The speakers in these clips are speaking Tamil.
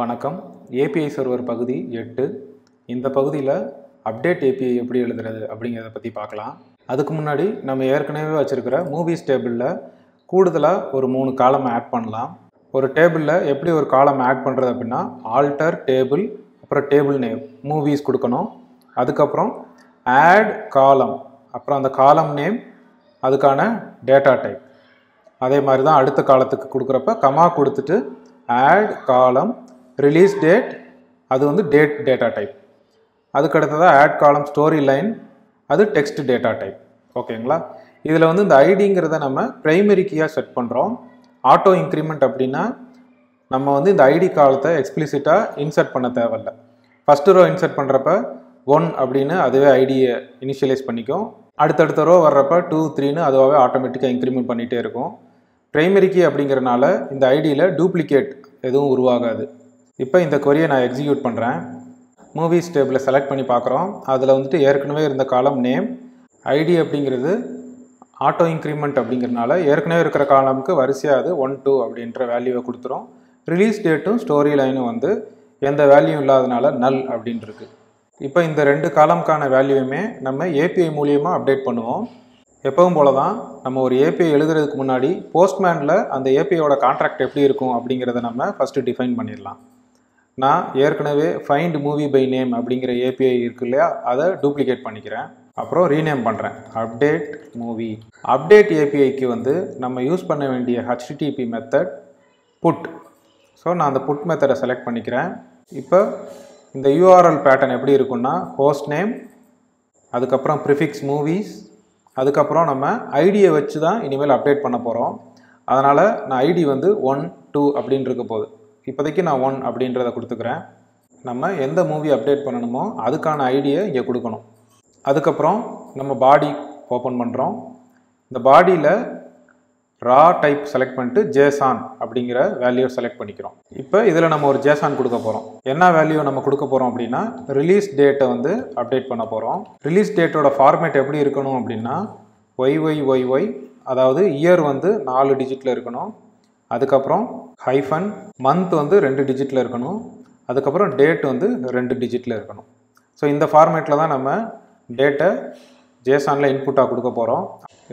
வணக்கம். API சர்வர் பகுதி 8. இந்த பகுதியில் அப்டேட் API எப்படி எழுதுறது அப்படிங்கிறத பற்றி பார்க்கலாம். அதுக்கு முன்னாடி நம்ம ஏற்கனவே வச்சுருக்கிற மூவிஸ் டேபிளில் கூடுதலாக ஒரு 3 காலம் ஆட் பண்ணலாம். ஒரு டேபிளில் எப்படி ஒரு காலம் ஆட் பண்ணுறது அப்படின்னா ஆல்டர் டேபிள், அப்புறம் டேபிள் நேம் மூவிஸ் கொடுக்கணும். அதுக்கப்புறம் ஆட் காலம், அப்புறம் அந்த காலம் நேம், அதுக்கான டேட்டா டைப். அதே மாதிரி தான் அடுத்த காலத்துக்கு கொடுக்குறப்ப கமா கொடுத்துட்டு ஆட் காலம் ரிலீஸ் டேட், அது வந்து டேட் டேட்டா டைப். அதுக்கு அடுத்ததாக ஆட் காலம் ஸ்டோரி லைன், அது டெக்ஸ்ட் டேட்டா டைப். ஓகேங்களா? இதில் வந்து இந்த ஐடிங்கிறத நம்ம பிரைமரி கீயாக செட் பண்ணுறோம். ஆட்டோ இன்க்ரிமெண்ட் அப்படின்னா நம்ம வந்து இந்த ஐடி காலத்தை எக்ஸ்பிளிசிட்டாக இன்சர்ட் பண்ண தேவையில்லை. ஃபஸ்ட்டு ரோ இன்சர்ட் பண்ணுறப்ப 1 அப்படின்னு அதுவே ஐடியை இனிஷியலைஸ் பண்ணிக்கும். அடுத்தடுத்த ரோ வர்றப்ப 2, 3ன்னு அதுவாகவே ஆட்டோமேட்டிக்காக இன்க்ரிமெண்ட் பண்ணிகிட்டே இருக்கும். பிரைமரி கீ அப்படிங்கிறனால இந்த ஐடியில் டூப்ளிகேட் எதுவும் உருவாகாது. இப்போ இந்த கொரியை நான் எக்ஸிக்யூட் பண்ணுறேன். மூவிஸ் டேபிளை செலக்ட் பண்ணி பார்க்குறோம். அதில் வந்துட்டு ஏற்கனவே இருந்த காலம் நேம், ஐடி அப்படிங்கிறது ஆட்டோ இன்க்ரிமெண்ட் அப்படிங்கிறனால ஏற்கனவே இருக்கிற காலமுக்கு வரிசையாக அது 1, 2 அப்படின்ற வேல்யூவை கொடுத்துரும். ரிலீஸ் டேட்டும் ஸ்டோரி லைனும் வந்து எந்த வேல்யூ இல்லாதனால நல் அப்படின்னு இருக்கு. இப்போ இந்த 2 காலமுக்கான வேல்யூவுமே நம்ம ஏபிஐ மூலியமாக அப்டேட் பண்ணுவோம். எப்பவும் போல தான் நம்ம ஒரு ஏபிஐ எழுதுறதுக்கு முன்னாடி போஸ்ட்மேனில் அந்த ஏபிஐயோட கான்ட்ராக்ட் எப்படி இருக்கும் அப்படிங்கிறத நம்ம ஃபஸ்ட்டு டிஃபைன் பண்ணிடலாம். நான் ஏற்கனவே ஃபைண்ட் மூவி பை நேம் அப்படிங்கிற ஏபிஐ இருக்கு இல்லையா, அதை டூப்ளிகேட் பண்ணிக்கிறேன். அப்புறம் ரீநேம் பண்ணுறேன், அப்டேட் மூவி. அப்டேட் ஏபிஐக்கு வந்து நம்ம யூஸ் பண்ண வேண்டிய HTTP மெத்தட் புட். ஸோ நான் அந்த புட் மெத்தடை செலக்ட் பண்ணிக்கிறேன். இப்போ இந்த URL பேட்டர்ன் எப்படி இருக்குன்னா ஹோஸ்ட் நேம், அதுக்கப்புறம் ப்ரிஃபிக்ஸ் மூவிஸ், அதுக்கப்புறம் நம்ம ஐடியை வச்சு தான் இனிமேல் அப்டேட் பண்ண போகிறோம். அதனால் நான் ஐடி வந்து 1, 2 அப்படின்னு இருக்க போகுது. இப்போதைக்கு நான் 1 அப்படின்றத கொடுத்துக்கிறேன். நம்ம எந்த மூவி அப்டேட் பண்ணணுமோ அதுக்கான ஐடியை இங்கே கொடுக்கணும். அதுக்கப்புறம் நம்ம பாடி ஓப்பன் பண்ணுறோம். இந்த பாடியில் ரா டைப் செலக்ட் பண்ணிட்டு ஜேசான் அப்படிங்கிற வேல்யூ செலக்ட் பண்ணிக்கிறோம். இப்போ இதில் நம்ம ஒரு ஜேசான் கொடுக்க போகிறோம். என்ன வேல்யூ நம்ம கொடுக்க போகிறோம் அப்படின்னா ரிலீஸ் டேட்டை வந்து அப்டேட் பண்ண போகிறோம். ரிலீஸ் டேட்டோட ஃபார்மேட் எப்படி இருக்கணும் அப்படின்னா YYYY, அதாவது இயர் வந்து 4 டிஜிட்டில் இருக்கணும். அதுக்கப்புறம் ஹைஃபன், மந்த் வந்து 2 டிஜிட்டில் இருக்கணும். அதுக்கப்புறம் டேட் வந்து 2 டிஜிட்டில் இருக்கணும். ஸோ இந்த ஃபார்மேட்டில் தான் நம்ம டேட்டை ஜேசானில் இன்புட்டாக கொடுக்க போகிறோம்.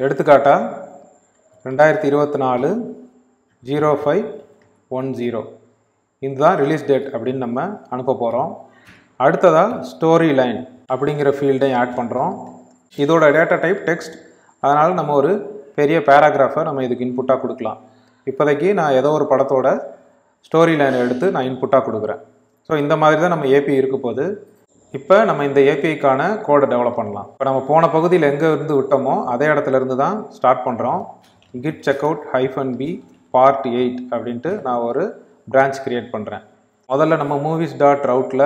எடுத்துக்காட்டாக 2024 0510 இதுதான் ரிலீஸ் டேட் அப்படின்னு நம்ம அனுப்ப போகிறோம். அடுத்ததாக ஸ்டோரி லைன் அப்படிங்கிற ஃபீல்டையும் ஆட் பண்ணுறோம். இதோட டேட்டா டைப் டெக்ஸ்ட், அதனால் நம்ம ஒரு பெரிய பேராகிராஃபை நம்ம இதுக்கு இன்புட்டாக கொடுக்கலாம். இப்போதைக்கு நான் ஏதோ ஒரு படத்தோட ஸ்டோரி லைனை எடுத்து நான் இன்புட்டாக கொடுக்குறேன். ஸோ இந்த மாதிரி தான் நம்ம ஏபிஐ இருக்க போது. இப்போ நம்ம இந்த ஏபிஐக்கான கோடை டெவலப் பண்ணலாம். இப்போ நம்ம போன பகுதியில் எங்கே இருந்து விட்டோமோ அதே இடத்துல இருந்து தான் ஸ்டார்ட் பண்ணுறோம். கிட் செக்அவுட் -b part 8 அப்படின்ட்டு நான் ஒரு பிரான்ச் கிரியேட் பண்ணுறேன். முதல்ல நம்ம movies.routல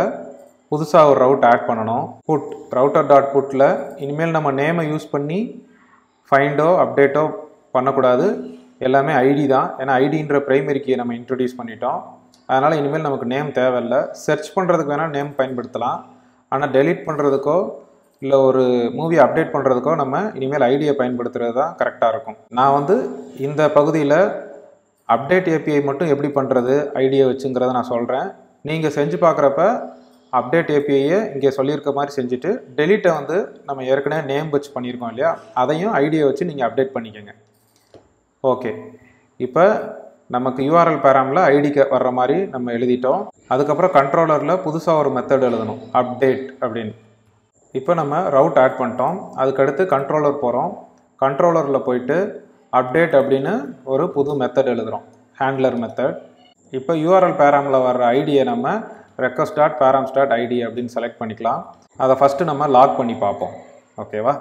புதுசாக ஒரு ரவுட் ஆட் பண்ணணும். புட் router.putல இனிமேல் நம்ம நேமை யூஸ் பண்ணி ஃபைண்டோ அப்டேட்டோ பண்ணக்கூடாது. எல்லாமே ஐடி தான். ஏன்னா ஐடின்ற பிரைமரி கீயை நம்ம இன்ட்ரடியூஸ் பண்ணிட்டோம். அதனால் இனிமேல் நமக்கு நேம் தேவையில்லை. சர்ச் பண்ணுறதுக்கு வேணால் நேம் பயன்படுத்தலாம். ஆனால் டெலீட் பண்ணுறதுக்கோ இல்லை ஒரு மூவி அப்டேட் பண்ணுறதுக்கோ நம்ம இனிமேல் ஐடியை பயன்படுத்துகிறது தான் கரெக்டாக இருக்கும். நான் வந்து இந்த பகுதியில் அப்டேட் ஏபிஐ மட்டும் எப்படி பண்ணுறது ஐடியை வச்சுங்கிறத நான் சொல்கிறேன். நீங்கள் செஞ்சு பார்க்குறப்ப அப்டேட் ஏபிஐயை இங்கே சொல்லியிருக்க மாதிரி செஞ்சுட்டு டெலீட்டை வந்து நம்ம ஏற்கனவே நேம் வச்சு பண்ணியிருக்கோம் இல்லையா, அதையும் ஐடியை வச்சு நீங்கள் அப்டேட் பண்ணிக்கோங்க. ஓகே, இப்போ நமக்கு URL பேராமில் ஐடிக்கு வர்ற மாதிரி நம்ம எழுதிட்டோம். அதுக்கப்புறம் கண்ட்ரோலரில் புதுசாக ஒரு மெத்தட் எழுதணும், அப்டேட் அப்படின்னு. இப்போ நம்ம ரவுட் ஆட் பண்ணிட்டோம். அதுக்கடுத்து கண்ட்ரோலர் போகிறோம். கண்ட்ரோலரில் போயிட்டு அப்டேட் அப்படின்னு ஒரு புது மெத்தட் எழுதுகிறோம், ஹேண்ட்லர் மெத்தட். இப்போ URL பேராமில் வர்ற ஐடியை நம்ம request.params.id அப்படின்னு செலக்ட் பண்ணிக்கலாம். அதை ஃபஸ்ட்டு நம்ம லாக் பண்ணி பார்ப்போம். ஓகேவா?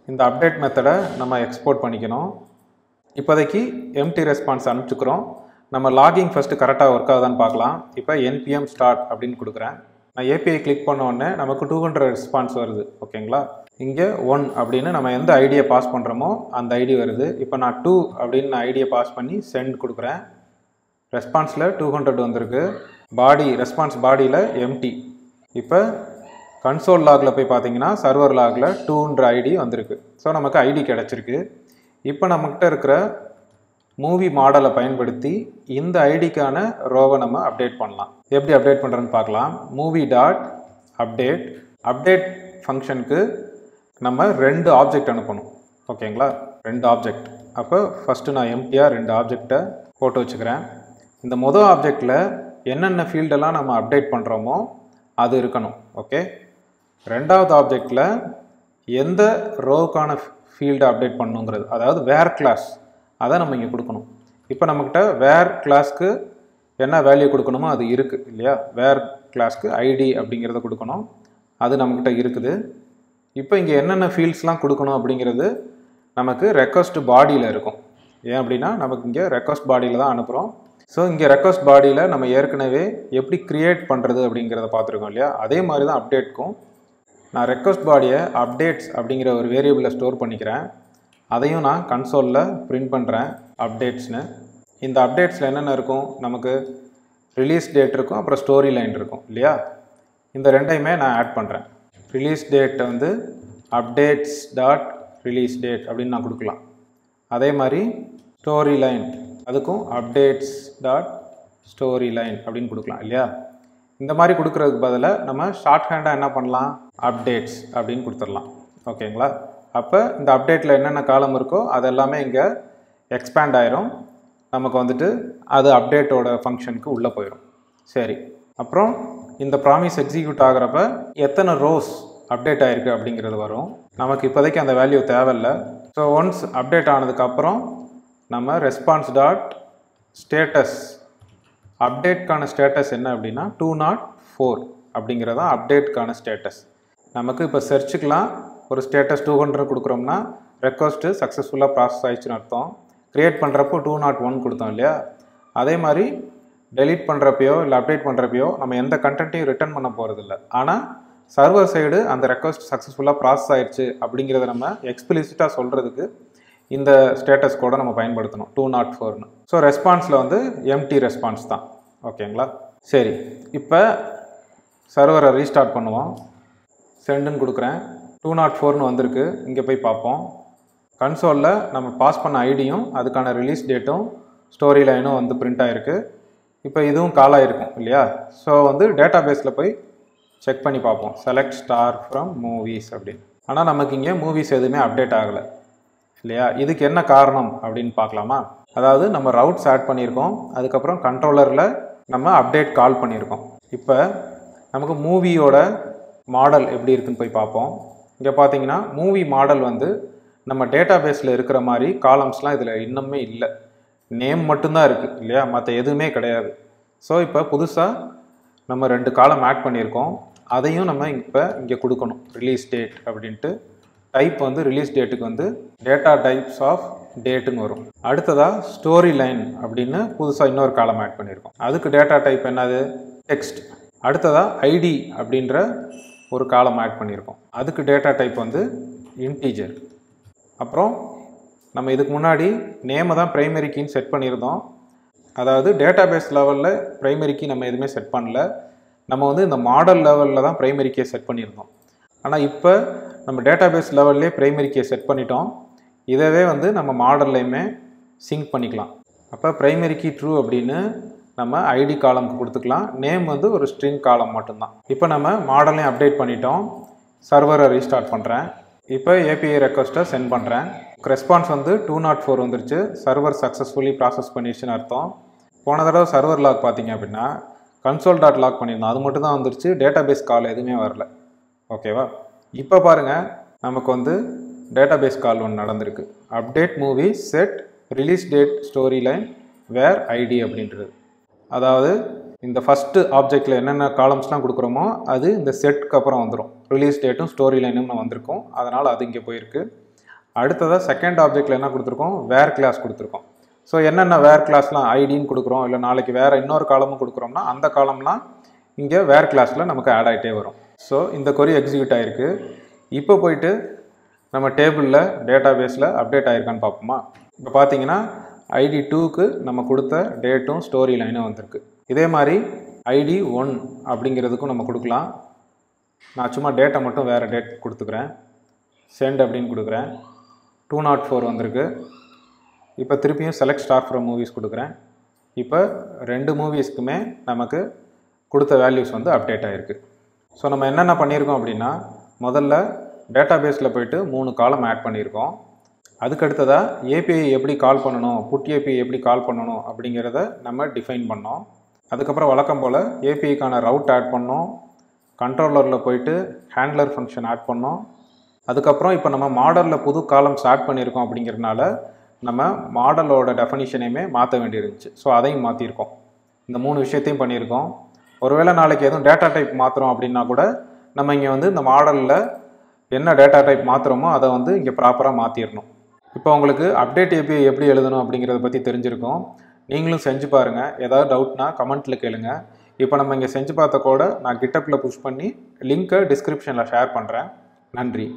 இந்த அப்டேட் மெத்தடை நம்ம எக்ஸ்போர்ட் பண்ணிக்கணும். இப்போதைக்கு எம்டி ரெஸ்பான்ஸ் அனுப்பிச்சுக்கிறோம். நம்ம லாகிங் ஃபஸ்ட்டு கரெக்டாக ஒர்க் ஆகுதான்னு பார்க்கலாம். இப்போ npm ஸ்டார்ட் அப்படின்னு கொடுக்குறேன். நான் ஏபிஐ கிளிக் பண்ண உடனே நமக்கு 200 ரெஸ்பான்ஸ் வருது. ஓகேங்களா? இங்கே 1 அப்படின்னு நம்ம எந்த ஐடியை பாஸ் பண்ணுறோமோ அந்த ஐடி வருது. இப்போ நான் 2 அப்படின்னு நான் ஐடியை பாஸ் பண்ணி சென்ட் கொடுக்குறேன். ரெஸ்பான்ஸில் 200 வந்திருக்கு. பாடி ரெஸ்பான்ஸ் பாடியில் எம்டி. இப்போ கன்சோல் லாகில் போய் பார்த்தீங்கன்னா சர்வர் லாகில் 2ன்ற ஐடி வந்திருக்கு. ஸோ நமக்கு ஐடி கிடச்சிருக்கு. இப்போ நம்மக்கிட்ட இருக்கிற மூவி மாடலை பயன்படுத்தி இந்த ஐடிக்கான ரோவை நம்ம அப்டேட் பண்ணலாம். எப்படி அப்டேட் பண்ணுறோன்னு பார்க்கலாம். மூவி டாட் அப்டேட் அப்டேட் ஃபங்க்ஷனுக்கு நம்ம 2 ஆப்ஜெக்ட் அனுப்பணும். ஓகேங்களா, 2 ஆப்ஜெக்ட். அப்போ ஃபஸ்ட்டு நான் எம்டியாக 2 ஆப்ஜெக்டை போட்டு வச்சுக்கிறேன். இந்த மொதல் ஆப்ஜெக்டில் என்னென்ன ஃபீல்டெல்லாம் நம்ம அப்டேட் பண்ணுறோமோ அது இருக்கணும். ஓகே, ரெண்டாவது ஆப்ஜெக்டில் எந்த ரோவுக்கான ஃபீல்டை அப்டேட் பண்ணணுங்கிறது, அதாவது வேர் கிளாஸ், அதை நம்ம இங்கே கொடுக்கணும். இப்போ நம்மக்கிட்ட வேர் கிளாஸ்க்கு என்ன வேல்யூ கொடுக்கணுமோ அது இருக்குது இல்லையா. வேர் கிளாஸ்க்கு ஐடி அப்படிங்கிறத கொடுக்கணும், அது நம்மக்கிட்ட இருக்குது. இப்போ இங்கே என்னென்ன ஃபீல்ட்ஸ்லாம் கொடுக்கணும் அப்படிங்கிறது நமக்கு ரெக்வஸ்ட் பாடியில் இருக்கும். ஏன் அப்படின்னா நமக்கு இங்கே ரெக்வஸ்ட் பாடியில் தான் அனுப்புகிறோம். ஸோ இங்கே ரெக்வஸ்ட் பாடியில் நம்ம ஏற்கனவே எப்படி க்ரியேட் பண்ணுறது அப்படிங்கிறத பார்த்துருக்கோம் இல்லையா. அதே மாதிரி தான் அப்டேட்க்கும். நான் ரெக்வஸ்ட் பாடியை அப்டேட்ஸ் அப்படிங்கிற ஒரு வேரியபிளில் ஸ்டோர் பண்ணிக்கிறேன். அதையும் நான் கன்சோலில் பிரிண்ட் பண்ணுறேன் அப்டேட்ஸ்னு. இந்த அப்டேட்ஸில் என்னென்ன இருக்கும், நமக்கு ரிலீஸ் டேட் இருக்கும், அப்புறம் ஸ்டோரி லைன் இருக்கும் இல்லையா. இந்த ரெண்டையுமே நான் ஆட் பண்ணுறேன். ரிலீஸ் டேட்டை வந்து அப்டேட்ஸ் டாட் ரிலீஸ் டேட் அப்படின்னு நான் கொடுக்கலாம். அதே மாதிரி ஸ்டோரி லைன், அதுக்கும் அப்டேட்ஸ் டாட் ஸ்டோரி லைன் அப்படின்னு கொடுக்கலாம் இல்லையா. இந்த மாதிரி கொடுக்குறதுக்கு பதிலாக நம்ம ஷார்ட் ஹேண்டாக என்ன பண்ணலாம், அப்டேட்ஸ் அப்படின்னு கொடுத்துடலாம். ஓகேங்களா. அப்போ இந்த அப்டேட்டில் என்னென்ன காலம் இருக்கோ அதெல்லாமே இங்கே எக்ஸ்பேண்ட் ஆயிரும். நமக்கு வந்துட்டு அது அப்டேட்டோட ஃபங்க்ஷனுக்கு உள்ளே போயிடும். சரி, அப்புறம் இந்த ப்ராமிஸ் எக்ஸிக்யூட் ஆகிறப்ப எத்தனை ரோஸ் அப்டேட் ஆகிருக்கு அப்படிங்கிறது வரும். நமக்கு இப்போதைக்கு அந்த வேல்யூ தேவையில்லை. ஸோ ஒன்ஸ் அப்டேட் ஆனதுக்கப்புறம் நம்ம ரெஸ்பான்ஸ் டாட் ஸ்டேட்டஸ், அப்டேட்கான ஸ்டேட்டஸ் என்ன அப்படின்னா 204 அப்படிங்கிறதான் அப்டேட்கான ஸ்டேட்டஸ். நமக்கு இப்போ சர்ச்சுக்கெலாம் ஒரு ஸ்டேட்டஸ் 200 கொடுக்குறோம்னா ரெக்வஸ்ட்டு சக்ஸஸ்ஃபுல்லாக ப்ராசஸ் ஆயிடுச்சுன்னு அர்த்தம். க்ரியேட் பண்ணுறப்போ 201 கொடுத்தோம் இல்லையா. அதே மாதிரி டெலீட் பண்ணுறப்பையோ இல்லை அப்டேட் பண்ணுறப்பையோ நம்ம எந்த கண்டென்ட்டையும் ரிட்டர்ன் பண்ண போகிறதில்ல. ஆனால் சர்வர் சைடு அந்த ரெக்வஸ்ட் சக்ஸஸ்ஃபுல்லாக ப்ராசஸ் ஆயிடுச்சு அப்படிங்கிறத நம்ம எக்ஸ்பிளிசிட்டாக சொல்கிறதுக்கு இந்த ஸ்டேட்டஸ் கோடை நம்ம பயன்படுத்தணும் 204ன்னு. ஸோ ரெஸ்பான்ஸில் வந்து எம்டி ரெஸ்பான்ஸ் தான். ஓகேங்களா. சரி, இப்போ சர்வரை ரீஸ்டார்ட் பண்ணுவோம். சென்டுன்னு கொடுக்குறேன். 204ன்னு வந்திருக்கு. இங்கே போய் பார்ப்போம். கன்சோலில் நம்ம பாஸ் பண்ண ஐடியும் அதுக்கான ரிலீஸ் டேட்டும் ஸ்டோரி லைனும் வந்து பிரிண்ட் ஆகிருக்கு. இப்போ இதுவும் கால் ஆகிருக்கும் இல்லையா. ஸோ வந்து டேட்டா பேஸில் போய் செக் பண்ணி பார்ப்போம். செலக்ட் ஸ்டார் ஃப்ரம் மூவிஸ் அப்படின்னு. ஆனால் நமக்கு இங்கே மூவிஸ் எதுவுமே அப்டேட் ஆகலை இல்லையா. இதுக்கு என்ன காரணம் அப்படின்னு பார்க்கலாமா. அதாவது நம்ம ரவுட்ஸ் ஆட் பண்ணியிருக்கோம், அதுக்கப்புறம் கண்ட்ரோலரில் நம்ம அப்டேட் கால் பண்ணியிருக்கோம். இப்போ நமக்கு மூவியோட மாடல் எப்படி இருக்குன்னு போய் பார்ப்போம். இங்கே பார்த்தீங்கன்னா மூவி மாடல் வந்து நம்ம டேட்டா பேஸில் இருக்கிற மாதிரி காலம்ஸ்லாம் இதில் இன்னுமே இல்லை. நேம் மட்டும்தான் இருக்குது இல்லையா, மற்ற எதுவுமே கிடையாது. ஸோ இப்போ புதுசாக நம்ம 2 காலம் ஆட் பண்ணியிருக்கோம். அதையும் நம்ம இப்போ இங்கே கொடுக்கணும், ரிலீஸ் டேட் அப்படின்ட்டு. டைப் வந்து ரிலீஸ் டேட்டுக்கு வந்து டேட்டா டைப்ஸ் ஆஃப் டேட்டுன்னு வரும். அடுத்ததாக ஸ்டோரி லைன் அப்படின்னு புதுசாக இன்னொரு காலம் ஆட் பண்ணியிருக்கோம். அதுக்கு டேட்டா டைப் என்னது, டெக்ஸ்ட். அடுத்ததாக ஐடி அப்படின்ற ஒரு காலம் ஆட் பண்ணியிருக்கோம். அதுக்கு டேட்டா டைப் வந்து இன்டீஜர். அப்புறம் நம்ம இதுக்கு முன்னாடி நேமை தான் ப்ரைமரி கீன்னு செட் பண்ணியிருந்தோம். அதாவது டேட்டா பேஸ் லெவலில் ப்ரைமரி கீ நம்ம எதுவுமே செட் பண்ணல. நம்ம வந்து இந்த மாடல் லெவலில் தான் ப்ரைமரி கீயை செட் பண்ணியிருந்தோம். ஆனால் இப்போ நம்ம டேட்டா பேஸ் லெவல்லே ப்ரைமரி கீயை செட் பண்ணிட்டோம். இதவே வந்து நம்ம மாடல்லையுமே சிங்க் பண்ணிக்கலாம். அப்போ ப்ரைமரி கீ ட்ரூ அப்படின்னு நம்ம ஐடி காலம்க்கு கொடுத்துக்கலாம். நேம் வந்து ஒரு ஸ்ட்ரிங் காலம் மட்டும்தான். இப்போ நம்ம மாடலையும் அப்டேட் பண்ணிட்டோம். சர்வரை ரீஸ்டார்ட் பண்ணுறேன். இப்போ ஏபிஐ ரெக்வஸ்ட்டை சென்ட் பண்ணுறேன். ரெஸ்பான்ஸ் வந்து 204 வந்துருச்சு. சர்வர் சக்ஸஸ்ஃபுல்லி ப்ராசஸ் பண்ணிடுச்சுன்னு அர்த்தம். போன தடவை சர்வர் லாக் பார்த்தீங்க அப்படின்னா கன்சோல் டாட் லாக் பண்ணியிருந்தோம், அது மட்டும் தான் வந்துருச்சு. டேட்டா பேஸ் கால் எதுவுமே வரல. ஓகேவா. இப்போ பாருங்கள், நமக்கு வந்து டேட்டா பேஸ் கால் ஒன்று நடந்திருக்கு. Update movie set release date story line வேர் ஐடி அப்படின்றது. அதாவது இந்த ஃபஸ்ட்டு ஆப்ஜெக்டில் என்னென்ன காலம்ஸ்லாம் கொடுக்குறோமோ அது இந்த செட்டுக்கு அப்புறம் வந்துடும். ரிலீஸ் டேட்டும் ஸ்டோரி லைனும் வந்திருக்கும், அதனால் அது இங்கே போயிருக்கு. அடுத்ததாக செகண்ட் ஆப்ஜெக்டில் என்ன கொடுத்துருக்கோம், வேர் கிளாஸ் கொடுத்துருக்கோம். ஸோ என்னென்ன வேர் கிளாஸ்லாம் ஐடின்னு கொடுக்குறோம், இல்லை நாளைக்கு வேறு இன்னொரு காலமும் கொடுக்குறோம்னா அந்த காலம்லாம் இங்கே வேர் கிளாஸில் நமக்கு ஆட் ஆகிட்டே வரும். ஸோ இந்த கொரி எக்ஸிக்யூட் ஆகிருக்கு. இப்போ போயிட்டு நம்ம டேபிளில் டேட்டா பேஸில் அப்டேட் ஆகிருக்கான்னு பார்ப்போமா. இப்போ பார்த்தீங்கன்னா ஐடி 2க்கு நம்ம கொடுத்த டேட்டும் ஸ்டோரி லைனும் வந்திருக்கு. இதே மாதிரி ஐடி 1 அப்படிங்கிறதுக்கும் நம்ம கொடுக்கலாம். நான் சும்மா டேட்டை மட்டும் வேறு டேட் கொடுத்துக்கிறேன். சென்ட் அப்படின்னு கொடுக்குறேன். 204 வந்திருக்கு. இப்போ திருப்பியும் செலக்ட் ஸ்டார் ஃப்ரம் மூவிஸ் கொடுக்குறேன். இப்போ 2 மூவிஸ்க்குமே நமக்கு கொடுத்த வேல்யூஸ் வந்து அப்டேட் ஆகிருக்கு. ஸோ நம்ம என்னென்ன பண்ணியிருக்கோம் அப்படின்னா, முதல்ல டேட்டாபேஸில் போய்ட்டு 3 காலம் ஆட் பண்ணியிருக்கோம். அதுக்கடுத்ததாக ஏபிஐ எப்படி கால் பண்ணணும், புட் ஏபிஐ எப்படி கால் பண்ணணும் அப்படிங்கிறத நம்ம டிஃபைன் பண்ணோம். அதுக்கப்புறம் வழக்கம் போல் ஏபிஐக்கான ரவுட் ஆட் பண்ணோம். கண்ட்ரோலரில் போய்ட்டு ஹேண்ட்லர் ஃபங்க்ஷன் ஆட் பண்ணோம். அதுக்கப்புறம் இப்போ நம்ம மாடலில் புது காலம்ஸ் ஆட் பண்ணியிருக்கோம் அப்படிங்கிறதுனால நம்ம மாடலோட டெஃபனிஷனையுமே மாற்ற வேண்டியிருந்துச்சு. ஸோ அதையும் மாற்றிருக்கோம். இந்த 3 விஷயத்தையும் பண்ணியிருக்கோம். ஒருவேளை நாளைக்கு எதுவும் டேட்டா டைப் மாற்றுறோம் அப்படின்னா கூட நம்ம இங்கே வந்து இந்த மாடலில் என்ன டேட்டா டைப் மாற்றுறோமோ அதை வந்து இங்கே ப்ராப்பராக மாற்றிடணும். இப்போ உங்களுக்கு அப்டேட் ஏபிஐ எப்படி எழுதணும் அப்படிங்கிறத பற்றி தெரிஞ்சிருக்கும். நீங்களும் செஞ்சு பாருங்கள். ஏதாவது டவுட்னா கமெண்ட்டில் கேளுங்க. இப்போ நம்ம இங்கே செஞ்சு பார்த்த கோடை நான் கிட்டப்பில் புஷ் பண்ணி லிங்க்கை டிஸ்கிரிப்ஷனில் ஷேர் பண்ணுறேன். நன்றி.